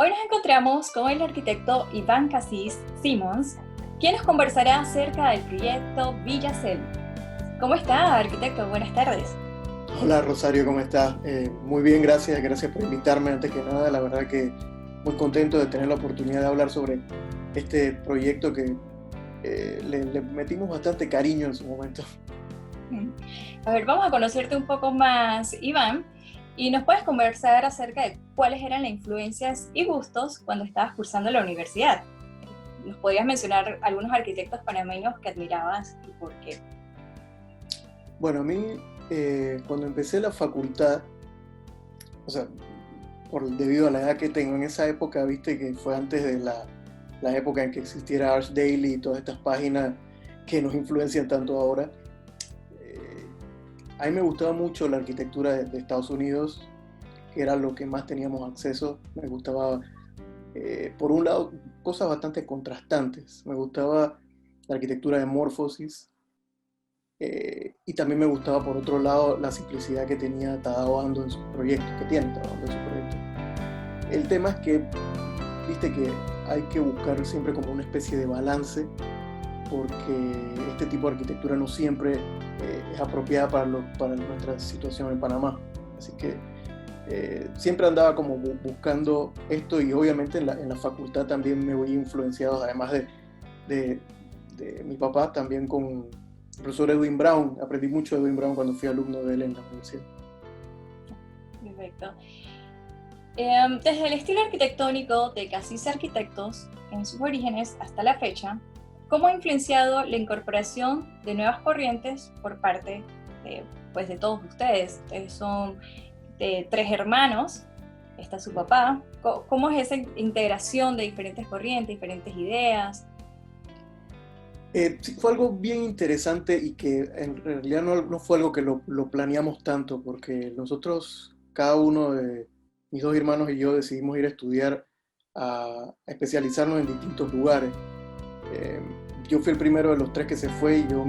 Hoy nos encontramos con el arquitecto Iván Casís Simons, quien nos conversará acerca del proyecto Villa Cel. ¿Cómo está, arquitecto? Buenas tardes. Hola Rosario, ¿cómo estás? Muy bien, gracias por invitarme. Antes que nada, la verdad que muy contento de tener la oportunidad de hablar sobre este proyecto que le metimos bastante cariño en su momento. A ver, vamos a conocerte un poco más, Iván, y nos puedes conversar acerca de cuáles eran las influencias y gustos cuando estabas cursando la universidad. ¿Nos podrías mencionar algunos arquitectos panameños que admirabas y por qué? Bueno, a mí cuando empecé la facultad, o sea, debido a la edad que tengo en esa época, viste que fue antes de la época en que existiera Arch Daily y todas estas páginas que nos influencian tanto ahora. A mí me gustaba mucho la arquitectura de Estados Unidos, que era lo que más teníamos acceso. Me gustaba, por un lado, cosas bastante contrastantes. Me gustaba la arquitectura de Morphosis, y también me gustaba, por otro lado, la simplicidad que tenía Tadao Ando en sus proyectos, que tiene Tadao Ando en sus proyectos. El tema es que, viste que hay que buscar siempre como una especie de balance, porque este tipo de arquitectura no siempre es apropiada para nuestra situación en Panamá. Así que siempre andaba como buscando esto, y obviamente en la facultad también me voy influenciado, además de mi papá, también con el profesor Edwin Brown. Aprendí mucho de Edwin Brown cuando fui alumno de él en la universidad. Perfecto. Desde el estilo arquitectónico de Casís Arquitectos, en sus orígenes hasta la fecha, ¿cómo ha influenciado la incorporación de nuevas corrientes por parte de todos ustedes? Ustedes son tres hermanos, está su papá. ¿Cómo es esa integración de diferentes corrientes, diferentes ideas? Sí, fue algo bien interesante, y que en realidad no fue algo que lo planeamos tanto, porque nosotros, cada uno de mis dos hermanos y yo, decidimos ir a estudiar, a especializarnos en distintos lugares. Eh, yo fui el primero de los tres que se fue, y yo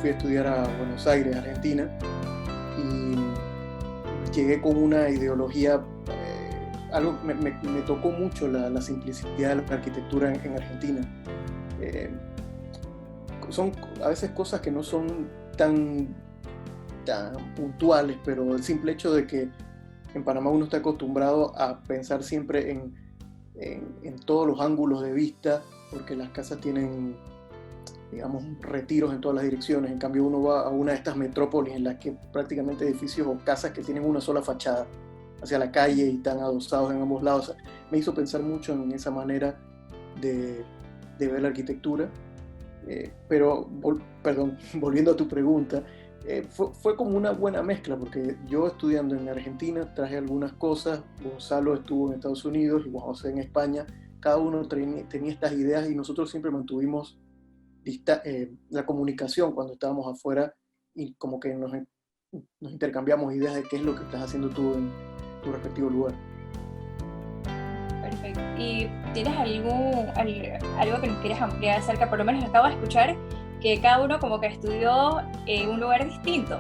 fui a estudiar a Buenos Aires, Argentina, y llegué con una ideología, algo me tocó mucho la simplicidad de la arquitectura en Argentina. Eh, Son a veces cosas que no son tan puntuales, pero el simple hecho de que en Panamá uno está acostumbrado a pensar siempre en todos los ángulos de vista, porque las casas tienen, digamos, retiros en todas las direcciones. En cambio, uno va a una de estas metrópolis en las que prácticamente edificios o casas que tienen una sola fachada hacia la calle y están adosados en ambos lados. O sea, me hizo pensar mucho en esa manera de ver la arquitectura. Pero, volviendo a tu pregunta, fue como una buena mezcla, porque yo, estudiando en Argentina, traje algunas cosas. Gonzalo estuvo en Estados Unidos y Juan José en España. Cada uno tenía estas ideas, y nosotros siempre mantuvimos la comunicación cuando estábamos afuera, y como que nos intercambiamos ideas de qué es lo que estás haciendo tú en tu respectivo lugar. Perfecto. ¿Y tienes algo que nos quieras ampliar acerca? Por lo menos acabo de escuchar que cada uno como que estudió en un lugar distinto.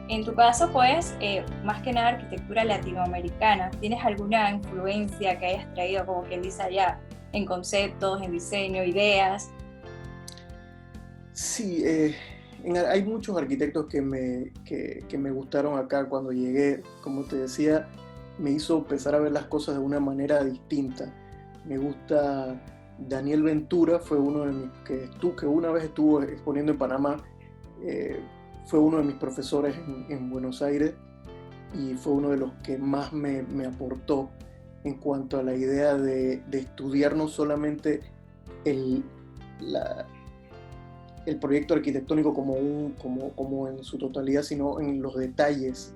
En tu caso, pues, más que nada arquitectura latinoamericana. ¿Tienes alguna influencia que hayas traído, como quien dice allá, en conceptos, en diseño, ideas? Sí, hay muchos arquitectos que me gustaron acá cuando llegué. Como te decía, me hizo empezar a ver las cosas de una manera distinta. Me gusta Daniel Ventura, fue uno de mis que una vez estuvo exponiendo en Panamá. Fue uno de mis profesores en Buenos Aires, y fue uno de los que más me aportó en cuanto a la idea de estudiar no solamente el, la, el proyecto arquitectónico como en su totalidad, sino en los detalles.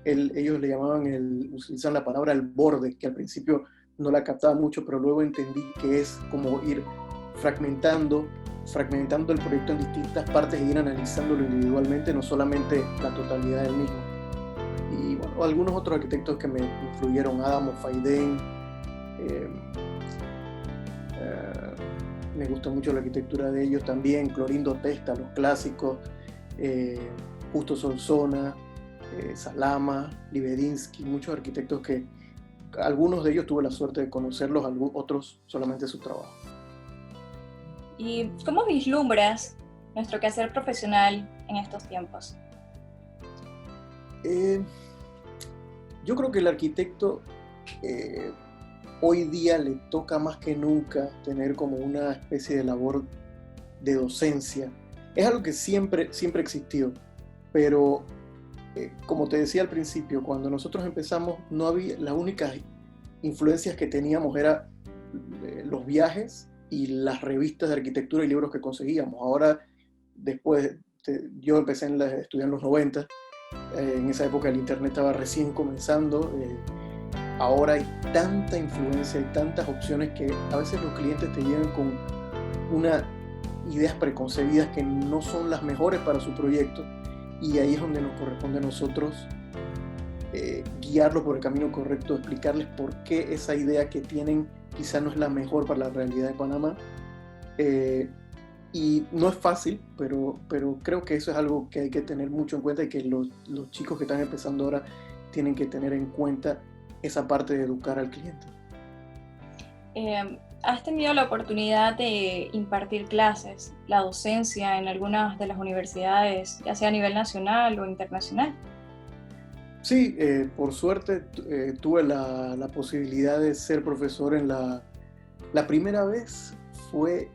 Ellos le utilizan la palabra el borde, que al principio no la captaba mucho, pero luego entendí que es como ir fragmentando el proyecto en distintas partes, e ir analizándolo individualmente, no solamente la totalidad del mismo. Y bueno, algunos otros arquitectos que me influyeron: Adamo Faidén. Me gusta mucho la arquitectura de ellos también: Clorindo Testa, los clásicos, Justo Solsona, Salama, Libedinsky, muchos arquitectos algunos de ellos tuve la suerte de conocerlos, otros solamente su trabajo. ¿Y cómo vislumbras nuestro quehacer profesional en estos tiempos? Yo creo que el arquitecto hoy día le toca más que nunca tener como una especie de labor de docencia. Es algo que siempre existió, pero como te decía al principio, cuando nosotros empezamos, no había, las únicas influencias que teníamos eran los viajes y las revistas de arquitectura y libros que conseguíamos. Ahora, después, yo empecé a estudiar en los 90, en esa época el internet estaba recién comenzando, ahora hay tanta influencia, hay tantas opciones que a veces los clientes te llegan con unas ideas preconcebidas que no son las mejores para su proyecto, y ahí es donde nos corresponde a nosotros guiarlos por el camino correcto, explicarles por qué esa idea que tienen quizá no es la mejor para la realidad de Panamá. Y no es fácil, pero creo que eso es algo que hay que tener mucho en cuenta, y que los chicos que están empezando ahora tienen que tener en cuenta esa parte de educar al cliente. ¿Has tenido la oportunidad de impartir clases, la docencia en algunas de las universidades, ya sea a nivel nacional o internacional? Sí, por suerte tuve la posibilidad de ser profesor en la primera vez fue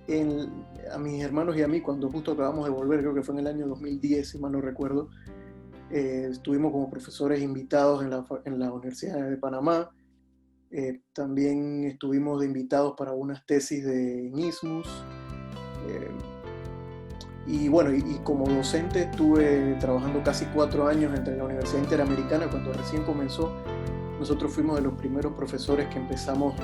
a mis hermanos y a mí, cuando justo acabamos de volver, creo que fue en el año 2010, si mal no recuerdo. Estuvimos como profesores invitados en la Universidad de Panamá. También estuvimos de invitados para unas tesis en ISMUS. Y bueno, y como docente estuve trabajando casi 4 años entre la Universidad Interamericana. Cuando recién comenzó, nosotros fuimos de los primeros profesores que empezamos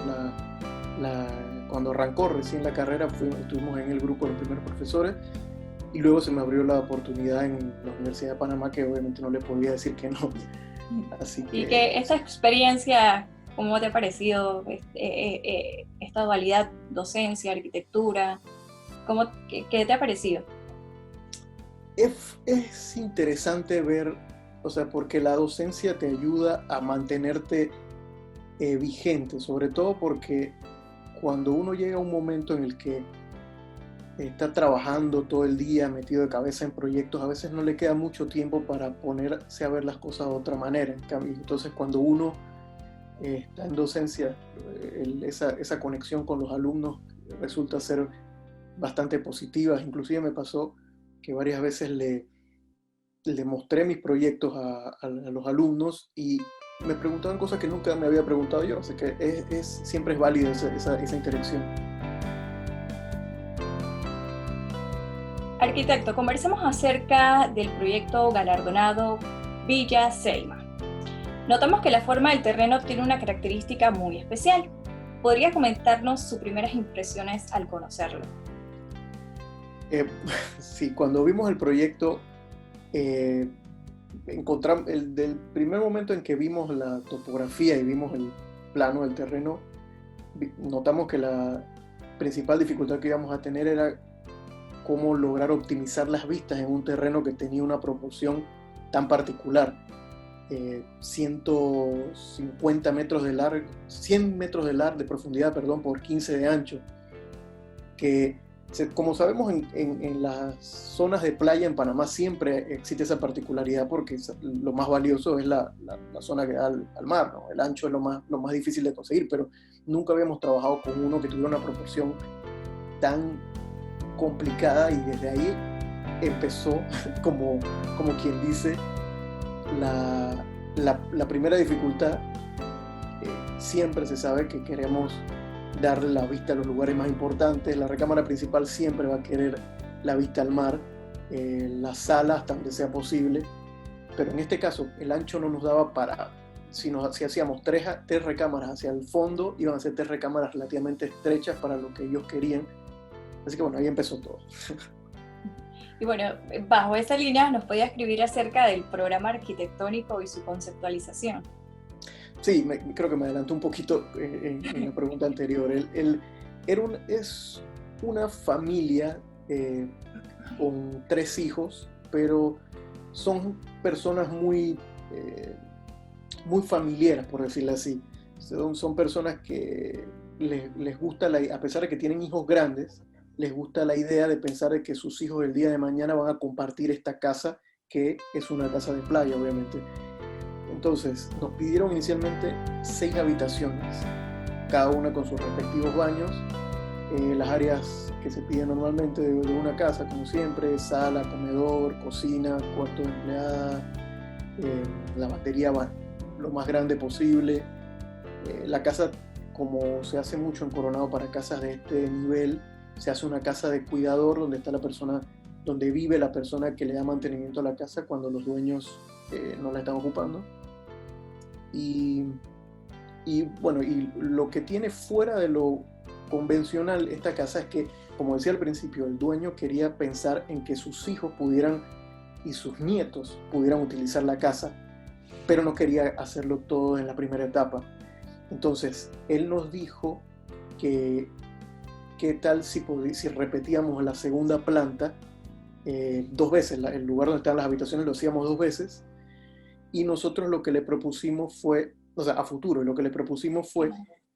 cuando arrancó recién la carrera, estuvimos en el grupo de los primeros profesores, y luego se me abrió la oportunidad en la Universidad de Panamá, que obviamente no le podía decir que no. Así que... Y que esta experiencia, ¿cómo te ha parecido esta dualidad docencia, arquitectura? ¿Qué te ha parecido? Es interesante ver, o sea, porque la docencia te ayuda a mantenerte vigente, sobre todo porque cuando uno llega a un momento en el que está trabajando todo el día, metido de cabeza en proyectos, a veces no le queda mucho tiempo para ponerse a ver las cosas de otra manera. Entonces, cuando uno está en docencia, esa conexión con los alumnos resulta ser bastante positiva. Inclusive me pasó que varias veces le mostré mis proyectos a los alumnos y me preguntaban cosas que nunca me había preguntado yo, así que siempre es válida esa interacción. Arquitecto, conversemos acerca del proyecto galardonado Villa Selma. Notamos que la forma del terreno tiene una característica muy especial. ¿Podría comentarnos sus primeras impresiones al conocerlo? Sí, cuando vimos el proyecto, encontramos del primer momento en que vimos la topografía y vimos el plano del terreno, notamos que la principal dificultad que íbamos a tener era cómo lograr optimizar las vistas en un terreno que tenía una proporción tan particular. 150 metros de largo, 100 metros de profundidad, perdón, por 15 de ancho, que como sabemos en las zonas de playa en Panamá siempre existe esa particularidad, porque lo más valioso es la zona que da al mar, ¿no? El ancho es lo más difícil de conseguir, pero nunca habíamos trabajado con uno que tuviera una proporción tan complicada, y desde ahí empezó, como quien dice, la primera dificultad. Siempre se sabe que queremos darle la vista a los lugares más importantes. La recámara principal siempre va a querer la vista al mar, la sala hasta donde sea posible, pero en este caso el ancho no nos daba para, si hacíamos tres recámaras hacia el fondo, iban a ser 3 recámaras relativamente estrechas para lo que ellos querían. Así que bueno, ahí empezó todo. Y bueno, bajo esa línea nos podía escribir acerca del programa arquitectónico y su conceptualización. Sí, creo que me adelanté un poquito en la pregunta anterior. Es una familia con 3 hijos, pero son personas muy familiares, por decirlo así. Son personas que les gusta, a pesar de que tienen hijos grandes, les gusta la idea de pensar de que sus hijos el día de mañana van a compartir esta casa, que es una casa de playa, obviamente. Entonces, nos pidieron inicialmente 6 habitaciones, cada una con sus respectivos baños, las áreas que se piden normalmente de una casa, como siempre: sala, comedor, cocina, cuarto de empleada, lavandería lo más grande posible. La casa, como se hace mucho en Coronado para casas de este nivel, se hace una casa de cuidador donde está la persona, donde vive la persona que le da mantenimiento a la casa cuando los dueños no la están ocupando. Y bueno, y lo que tiene fuera de lo convencional esta casa es que, como decía al principio, el dueño quería pensar en que sus hijos pudieran y sus nietos pudieran utilizar la casa, pero no quería hacerlo todo en la primera etapa. Entonces, él nos dijo que qué tal si repetíamos la segunda planta 2 veces, el lugar donde están las habitaciones lo hacíamos 2 veces, y nosotros lo que le propusimos fue, o sea, a futuro, lo que le propusimos fue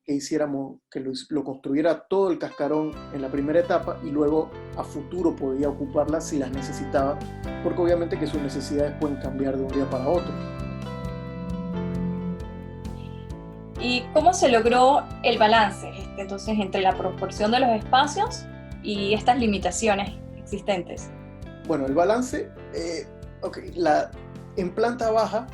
que hiciéramos, que lo construyera todo el cascarón en la primera etapa y luego a futuro podía ocuparla si las necesitaba, porque obviamente que sus necesidades pueden cambiar de un día para otro. ¿Y cómo se logró el balance entonces entre la proporción de los espacios y estas limitaciones existentes? Bueno, el balance, en planta baja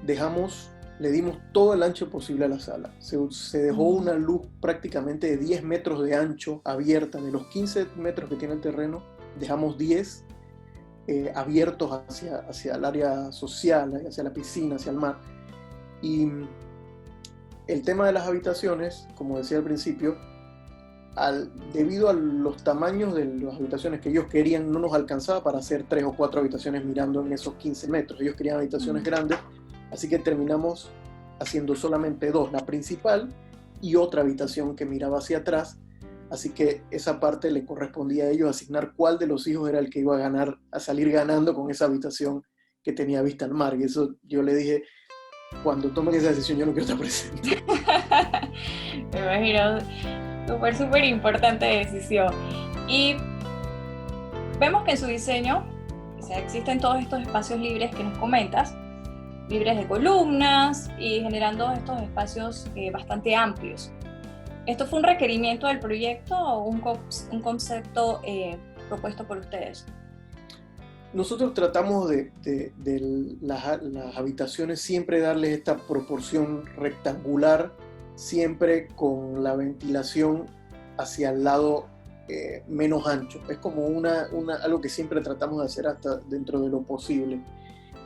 le dimos todo el ancho posible a la sala. Se dejó una luz prácticamente de 10 metros de ancho abierta. De los 15 metros que tiene el terreno, dejamos 10 abiertos hacia el área social, hacia la piscina, hacia el mar. Y el tema de las habitaciones, como decía al principio, debido a los tamaños de las habitaciones que ellos querían, no nos alcanzaba para hacer 3 o 4 habitaciones mirando en esos 15 metros. Ellos querían habitaciones grandes, así que terminamos haciendo solamente 2, la principal y otra habitación que miraba hacia atrás. Así que esa parte le correspondía a ellos asignar cuál de los hijos era el que iba a salir ganando con esa habitación que tenía vista al mar. Y eso yo le dije: cuando tomen esa decisión yo no quiero estar presente. Me imagino, súper importante decisión. Y vemos que en su diseño, o sea, existen todos estos espacios libres que nos comentas, libres de columnas y generando estos espacios bastante amplios. ¿Esto fue un requerimiento del proyecto o un concepto propuesto por ustedes? Nosotros tratamos de las habitaciones siempre darles esta proporción rectangular, siempre con la ventilación hacia el lado menos ancho. Es como algo que siempre tratamos de hacer hasta dentro de lo posible.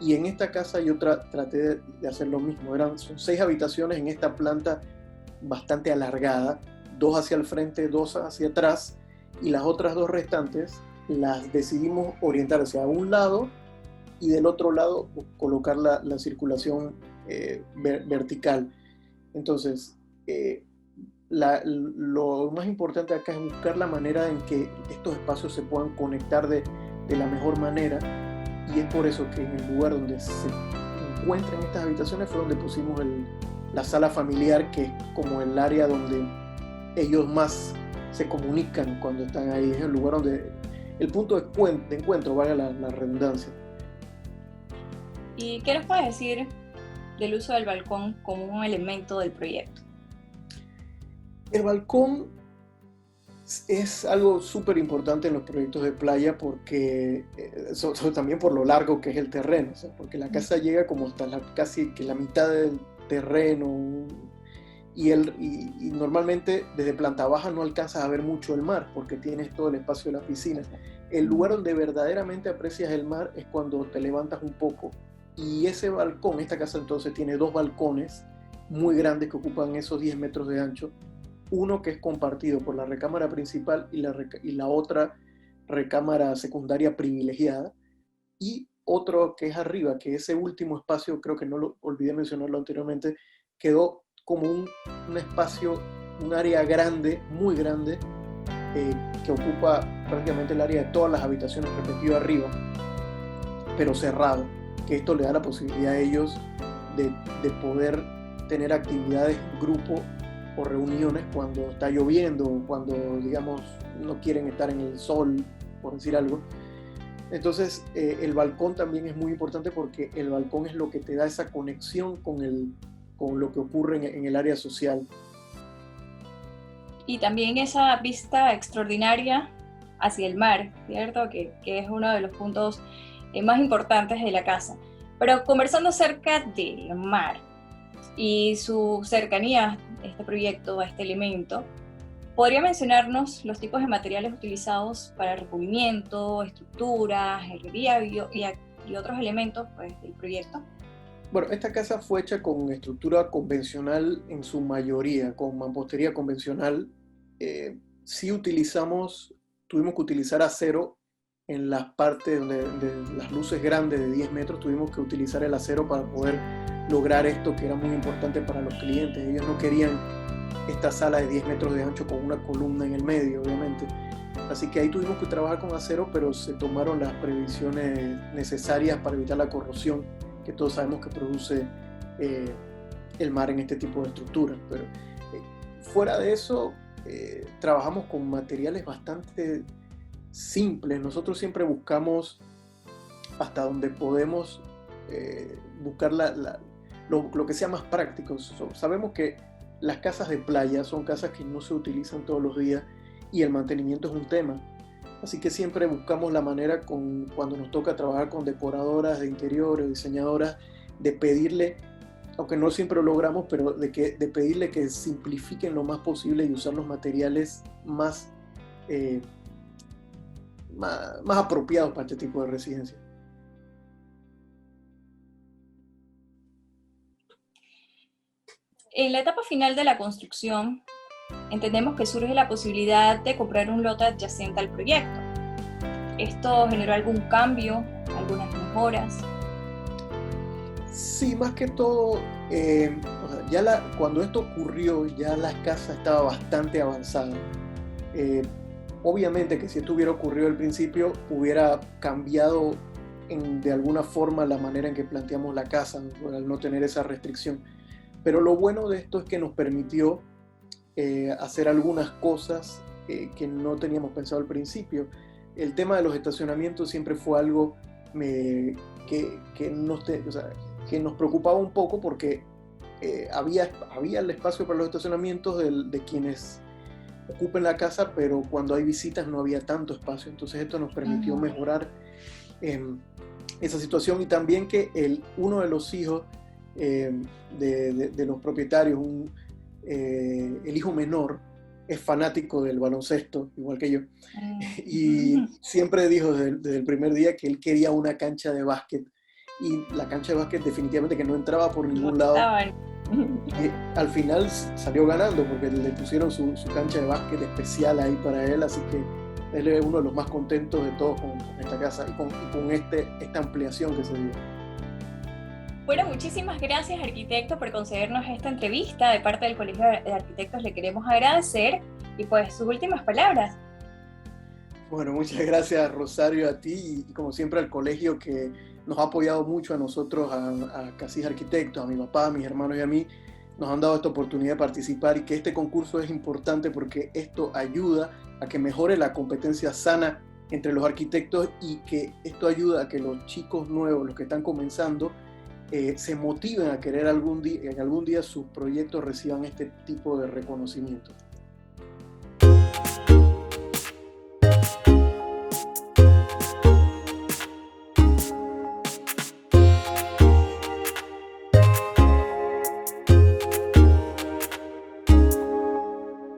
Y en esta casa yo traté de hacer lo mismo. Son 6 habitaciones en esta planta bastante alargada, 2 hacia el frente, 2 hacia atrás, y las otras 2 restantes las decidimos orientar hacia un lado y del otro lado colocar la circulación vertical. Entonces, lo más importante acá es buscar la manera en que estos espacios se puedan conectar de la mejor manera, y es por eso que en el lugar donde se encuentran estas habitaciones fue donde pusimos la sala familiar, que es como el área donde ellos más se comunican cuando están ahí. Es el lugar donde el punto de encuentro, valga la redundancia. ¿Y qué nos puedes decir del uso del balcón como un elemento del proyecto? El balcón es algo súper importante en los proyectos de playa, porque también por lo largo que es el terreno, o sea, porque la casa llega como hasta casi que la mitad del terreno, y normalmente desde planta baja no alcanzas a ver mucho el mar porque tienes todo el espacio de la piscina. El lugar donde verdaderamente aprecias el mar es cuando te levantas un poco, y ese balcón, esta casa entonces tiene 2 balcones muy grandes que ocupan esos 10 metros de ancho, uno que es compartido por la recámara principal y la otra recámara secundaria privilegiada, y otro que es arriba, que ese último espacio, creo que no lo olvidé mencionarlo anteriormente, quedó como un espacio, un área grande, muy grande, que ocupa prácticamente el área de todas las habitaciones repetido arriba, pero cerrado, que esto le da la posibilidad a ellos de poder tener actividades en grupo o reuniones cuando está lloviendo o cuando, digamos, no quieren estar en el sol, por decir algo. Entonces, el balcón también es muy importante porque el balcón es lo que te da esa conexión con lo que ocurre en el área social. Y también esa vista extraordinaria hacia el mar, ¿cierto? Que es uno de los puntos más importantes de la casa. Pero conversando acerca del mar y su cercanía a este proyecto, a este elemento, ¿podría mencionarnos los tipos de materiales utilizados para el recubrimiento, estructuras, herrería y otros elementos, pues, del proyecto? Bueno, esta casa fue hecha con estructura convencional en su mayoría, con mampostería convencional. Sí tuvimos que utilizar acero en las partes de las luces grandes de 10 metros, tuvimos que utilizar el acero para poder lograr esto que era muy importante para los clientes. Ellos no querían esta sala de 10 metros de ancho con una columna en el medio, obviamente. Así que ahí tuvimos que trabajar con acero, pero se tomaron las previsiones necesarias para evitar la corrosión que todos sabemos que produce el mar en este tipo de estructuras. Pero fuera de eso, trabajamos con materiales bastante simples. Nosotros siempre buscamos hasta donde podemos buscar lo que sea más práctico. Sabemos que las casas de playa son casas que no se utilizan todos los días y el mantenimiento es un tema. Así que siempre buscamos la manera, cuando nos toca trabajar con decoradoras de interiores, diseñadoras, de pedirle, aunque no siempre lo logramos, pero de pedirle que simplifiquen lo más posible y usar los materiales más apropiados para este tipo de residencia. En la etapa final de la construcción, entendemos que surge la posibilidad de comprar un lote adyacente al proyecto. ¿Esto generó algún cambio, algunas mejoras? Sí, más que todo, cuando esto ocurrió, ya la casa estaba bastante avanzada. Obviamente que si esto hubiera ocurrido al principio, hubiera cambiado de alguna forma la manera en que planteamos la casa, al no tener esa restricción. Pero lo bueno de esto es que nos permitió hacer algunas cosas que no teníamos pensado al principio. El tema de los estacionamientos siempre fue algo que nos preocupaba un poco porque había el espacio para los estacionamientos de quienes ocupen la casa, pero cuando hay visitas no había tanto espacio. Entonces esto nos permitió mejorar esa situación, y también que uno de los hijos de los propietarios, el hijo menor, es fanático del baloncesto, igual que yo, y siempre dijo desde el primer día que él quería una cancha de básquet, y la cancha de básquet definitivamente que no entraba por ningún lado. Y al final salió ganando porque le pusieron su cancha de básquet especial ahí para él, así que él es uno de los más contentos de todos con esta casa y con esta ampliación que se dio. Bueno, muchísimas gracias, arquitecto, por concedernos esta entrevista. De parte del Colegio de Arquitectos le queremos agradecer, y pues sus últimas palabras. Bueno, muchas gracias, Rosario, a ti y como siempre al colegio, que nos ha apoyado mucho a nosotros, a Cassis Arquitectos, a mi papá, a mis hermanos y a mí. Nos han dado esta oportunidad de participar, y que este concurso es importante porque esto ayuda a que mejore la competencia sana entre los arquitectos, y que esto ayuda a que los chicos nuevos, los que están comenzando, se motiven a querer que algún día sus proyectos reciban este tipo de reconocimiento.